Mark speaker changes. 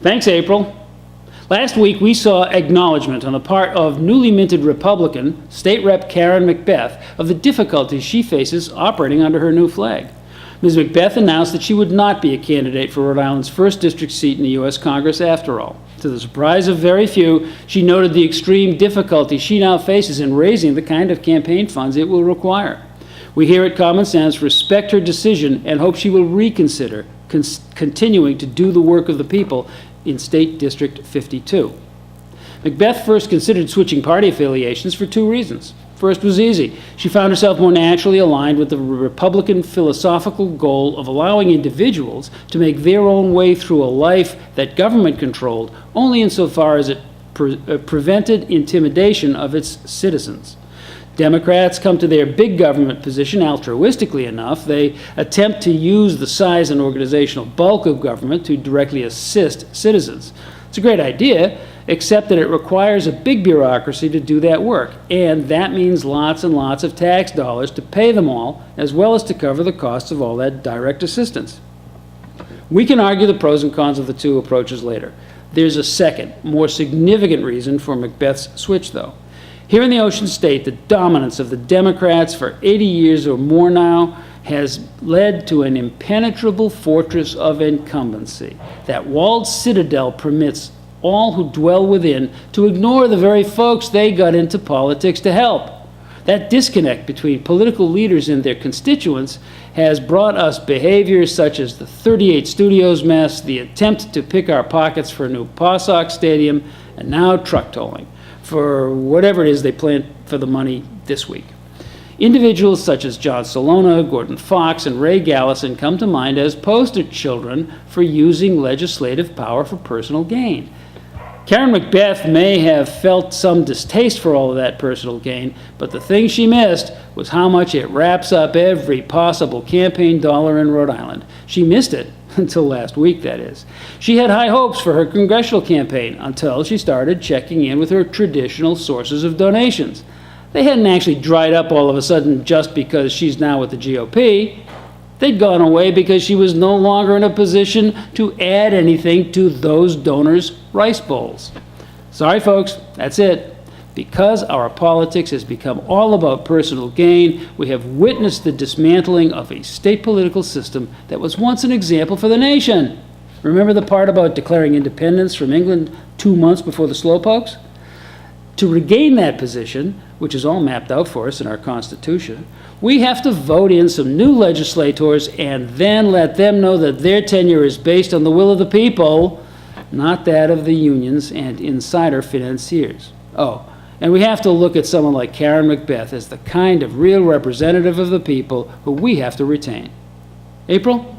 Speaker 1: Thanks, April. Last week, we saw acknowledgement on the part of newly minted Republican State Rep Karen MacBeth of the difficulties she faces operating under her new flag. Ms. MacBeth announced that she would not be a candidate for Rhode Island's 1st District seat in the U.S. Congress after all. To the surprise of very few, she noted the extreme difficulty she now faces in raising the kind of campaign funds it will require. We here at Common Sense respect her decision and hope she will reconsider continuing to do the work of the people in State District 52. MacBeth first considered switching party affiliations for 2 reasons. First was easy. She found herself more naturally aligned with the Republican philosophical goal of allowing individuals to make their own way through a life that government controlled only insofar as it prevented intimidation of its citizens. Democrats come to their big government position altruistically enough. They attempt to use the size and organizational bulk of government to directly assist citizens. It's a great idea, except that it requires a big bureaucracy to do that work, and that means lots and lots of tax dollars to pay them all, as well as to cover the costs of all that direct assistance. We can argue the pros and cons of the 2 approaches later. There's a second, more significant reason for MacBeth's switch, though. Here in the Ocean State, the dominance of the Democrats for 80 years or more now has led to an impenetrable fortress of incumbency. That walled citadel permits all who dwell within to ignore the very folks they got into politics to help. That disconnect between political leaders and their constituents has brought us behaviors such as the 38 Studios mess, the attempt to pick our pockets for a new Pawsox Stadium, and now truck tolling for whatever it is they plan for the money this week. Individuals such as John Salona, Gordon Fox, and Ray Gallison come to mind as poster children for using legislative power for personal gain. Karen MacBeth may have felt some distaste for all of that personal gain, but the thing she missed was how much it wraps up every possible campaign dollar in Rhode Island. She missed it until last week, that is. She had high hopes for her congressional campaign until she started checking in with her traditional sources of donations. They hadn't actually dried up all of a sudden just because she's now with the GOP. They'd gone away because she was no longer in a position to add anything to those donors' rice bowls. Sorry, folks, that's it. Because our politics has become all about personal gain, we have witnessed the dismantling of a state political system that was once an example for the nation. Remember the part about declaring independence from England 2 months before the Slowpokes? To regain that position, which is all mapped out for us in our Constitution, we have to vote in some new legislators and then let them know that their tenure is based on the will of the people, not that of the unions and insider financiers. Oh, and we have to look at someone like Karen MacBeth as the kind of real representative of the people who we have to retain. April?